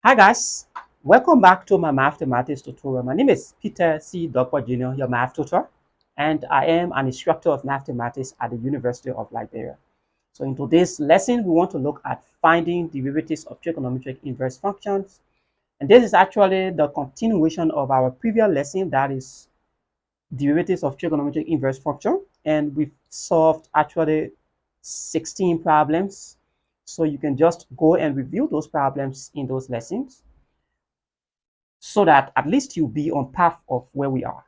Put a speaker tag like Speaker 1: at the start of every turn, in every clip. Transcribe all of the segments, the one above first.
Speaker 1: Hi guys, welcome back to my mathematics tutorial. My name is Peter C. Dogwa Jr., your math tutor, and I am an instructor of mathematics at the University of Liberia. So in today's lesson, we want to look at finding derivatives of trigonometric inverse functions. And this is actually the continuation of our previous lesson, that is derivatives of trigonometric inverse function. And we've solved actually 16 problems. So you can just go and review those problems in those lessons, so that at least you'll be on path of where we are.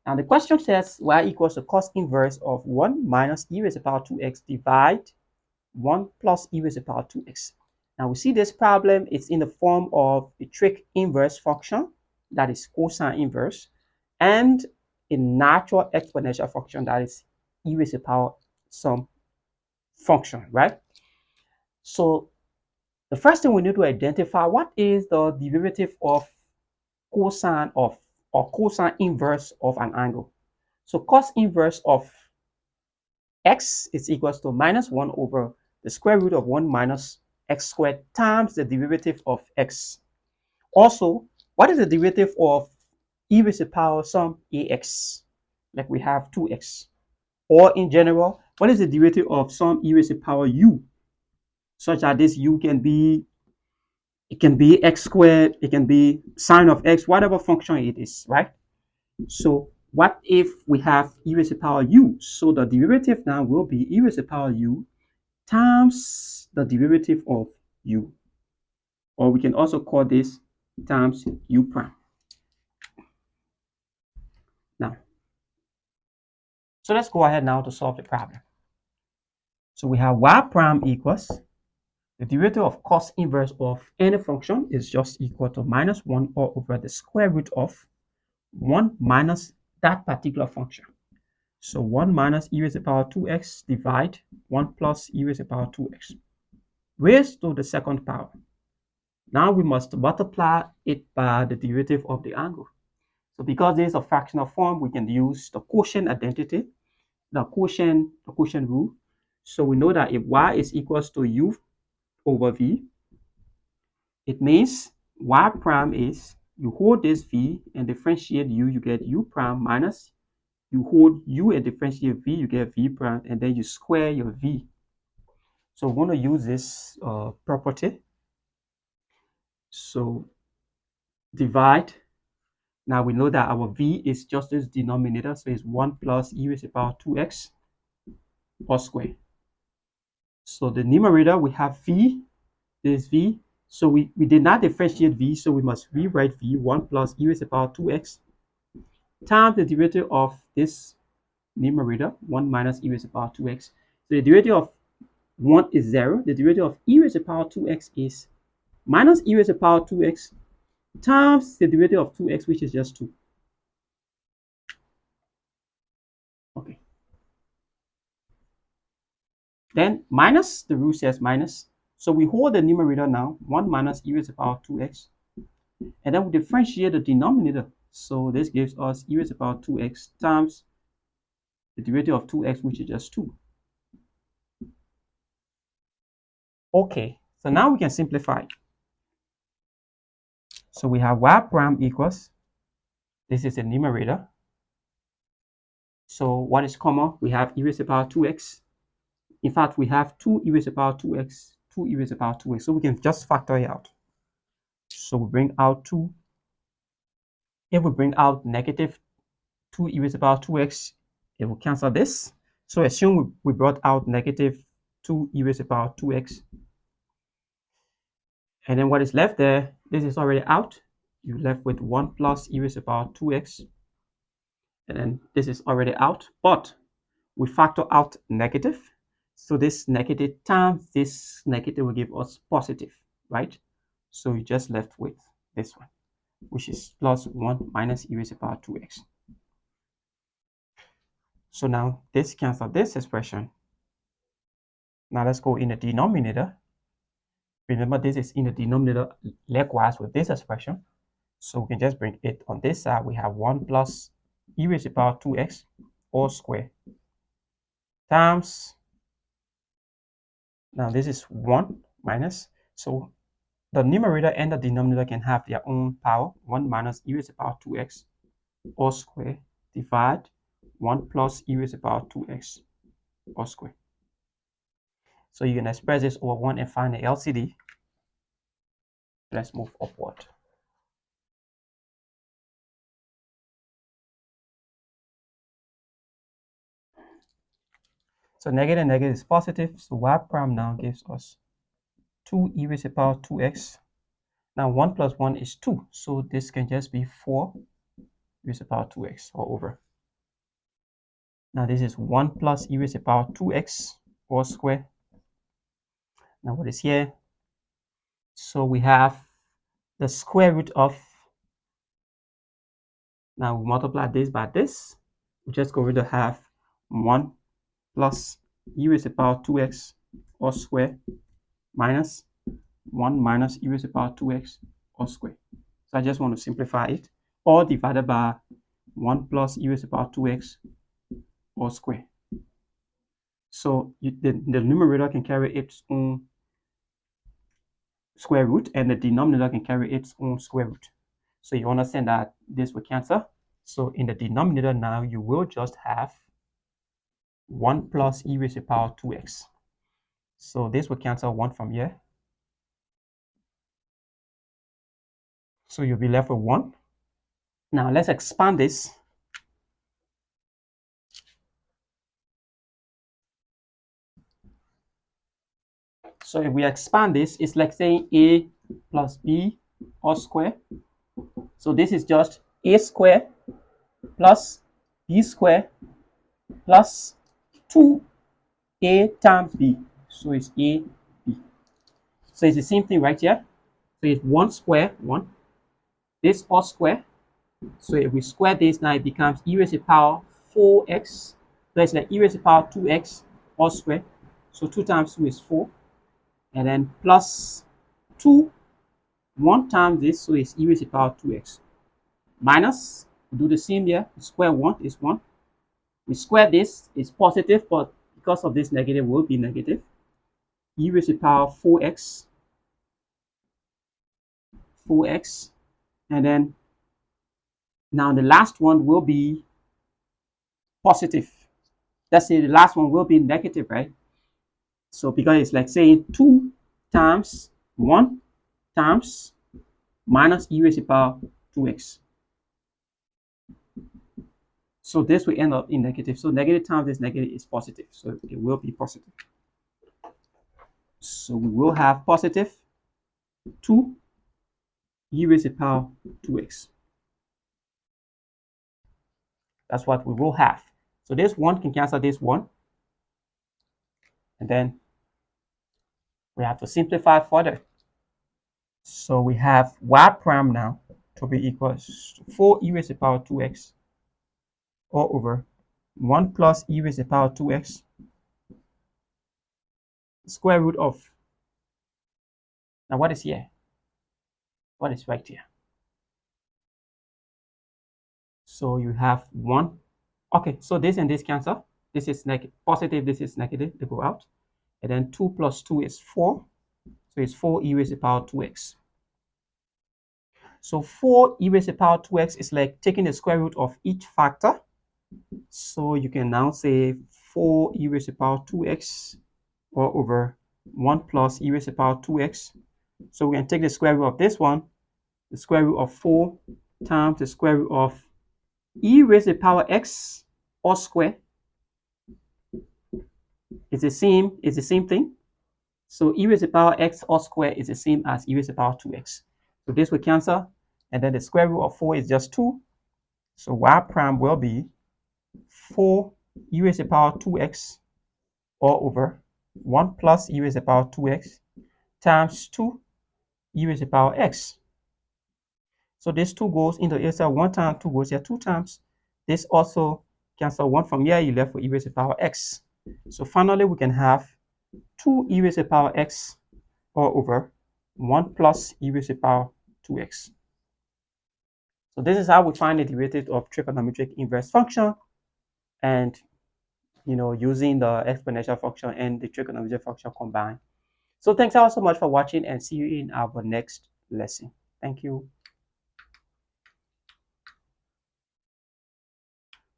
Speaker 1: Now the question says y equals the cos inverse of 1 minus e raised to the power 2x divide 1 plus e raised to the power 2x. Now we see this problem, it's in the form of a trig inverse function, that is cosine inverse, and a natural exponential function, that is e raised to the power some function, right? So the first thing we need to identify, what is the derivative of cosine of or cosine inverse of an angle. So cos inverse of x is equals to minus 1 over the square root of 1 minus x squared times the derivative of x. Also, what is the derivative of e raised to the power some ax? Like we have 2x. Or in general, what is the derivative of some e raised to the power u? Such that this u can be, it can be x squared, it can be sine of x, whatever function it is, right? So what if we have e raised to the power u? So the derivative now will be e raised to the power u times the derivative of u. Or we can also call this times u prime. Now, so let's go ahead now to solve the problem. So we have y prime equals the derivative of cos inverse of any function is just equal to minus 1 all over the square root of 1 minus that particular function. So 1 minus e raised to the power 2x divide 1 plus e raised to the power 2x raised to the second power. Now we must multiply it by the derivative of the angle. So because this is a fractional form, we can use the quotient identity, the quotient rule. So we know that if y is equals to u over v, it means y prime is, you hold this v and differentiate u, you get u prime, minus you hold u and differentiate v, you get v prime, and then you square your v. So we're going to use this property. So divide. Now we know that our v is just this denominator, so it's 1 plus e raised to the power 2x all square. So the numerator, we have v, this v. So we did not differentiate v, so we must rewrite v, 1 plus e raised to the power 2x times the derivative of this numerator, 1 minus e raised to the power 2x. So the derivative of 1 is 0. The derivative of e raised to the power 2x is minus e raised to the power 2x times the derivative of 2x, which is just 2. Okay. Then minus, the rule says minus. So we hold the numerator now, 1 minus e raised to the power 2x. And then we differentiate the denominator. So this gives us e raised to the power 2x times the derivative of 2x, which is just 2. Okay, so now we can simplify. So we have y prime equals, this is the numerator. So what is common? We have e raised to the power 2x. In fact, we have 2 e raised to the power 2x, 2 e raised to the power 2x. So we can just factor it out. So we bring out 2. If we bring out negative 2 e raised to the power 2x, it will cancel this. So assume we brought out negative 2 e raised to the power 2x. And then what is left there, this is already out. You're left with 1 plus e raised to the power 2x. And then this is already out. But we factor out negative. So this negative times this negative will give us positive, right? So you're just left with this one, which is plus 1 minus e raised to the power 2x. So now this cancels this expression. Now let's go in the denominator. Remember, this is in the denominator likewise with this expression. So we can just bring it on this side. We have 1 plus e raised to the power 2x all square times, now this is 1 minus, so the numerator and the denominator can have their own power. 1 minus e raised to the power 2x all square divide 1 plus e raised to the power 2x all square. So you can express this over 1 and find the LCD. Let's move upward. So negative negative is positive. So y prime now gives us 2 e raised to the power 2x. Now 1 plus 1 is 2. So this can just be 4 e raised to the power 2x all over. Now this is 1 plus e raised to the power 2x all square. Now what is here? So we have the square root of, now we multiply this by this. We just going to have 1 plus e raised to the power 2x all square minus 1 minus e raised to the power 2x all square. So I just want to simplify it. All divided by 1 plus e raised to the power 2x all square. So the numerator can carry its own square root and the denominator can carry its own square root. So you understand that this will cancel. So in the denominator now, you will just have 1 plus e raised to the power 2x. So this will cancel 1 from here. So you'll be left with 1. Now let's expand this. So if we expand this, it's like saying a plus b all square. So this is just a square plus b square plus 2a times b. So it's a, b. So it's the same thing right here. So it's 1 square, 1. This all square. So if we square this, now it becomes e raised to the power 4x. So it's like e raised to the power 2x all square. So 2 times 2 is 4. And then plus 2, 1 times this, so it's e raised to the power 2x. Minus, we do the same here. Square 1 is 1. We square this, it's positive, but because of this negative, will be negative. E raised to the power 4x. 4x. And then now the last one will be positive. Let's say the last one will be negative, right? So because it's like saying 2 times 1 times minus e raised to the power 2x. So this will end up in negative. So negative times this negative is positive. So it will be positive. So we will have positive 2 e raised to the power 2x. That's what we will have. So this 1 can cancel this 1. And then we have to simplify further. So we have y prime now to be equals to 4 e raised to the power 2x all over 1 plus e raised to the power 2x square root of, now what is here? What is right here? So you have 1. Okay, so this and this cancel. This is positive, this is negative, they go out. And then 2 plus 2 is 4. So it's 4 e raised to the power 2x. So 4 e raised to the power 2x is like taking the square root of each factor. So you can now say 4 e raised to the power 2x all over 1 plus e raised to the power 2x. So we can take the square root of this one, the square root of 4 times the square root of e raised to the power x all square. It's the same thing. So e raised to the power x all square is the same as e raised to the power 2x. So this will cancel. And then the square root of 4 is just 2. So y prime will be 4 e raised to the power 2x all over 1 plus e raised to the power 2x times 2 e raised to the power x. So this 2 goes into the other 1 time, 2 goes here 2 times. This also cancel 1 from here, you left with e raised to the power x. So finally we can have 2 e raised to the power x all over 1 plus e raised to the power 2x. So this is how we find the derivative of trigonometric inverse function, and using the exponential function and the trigonometric function combined. So thanks all so much for watching, and see you in our next lesson. Thank you.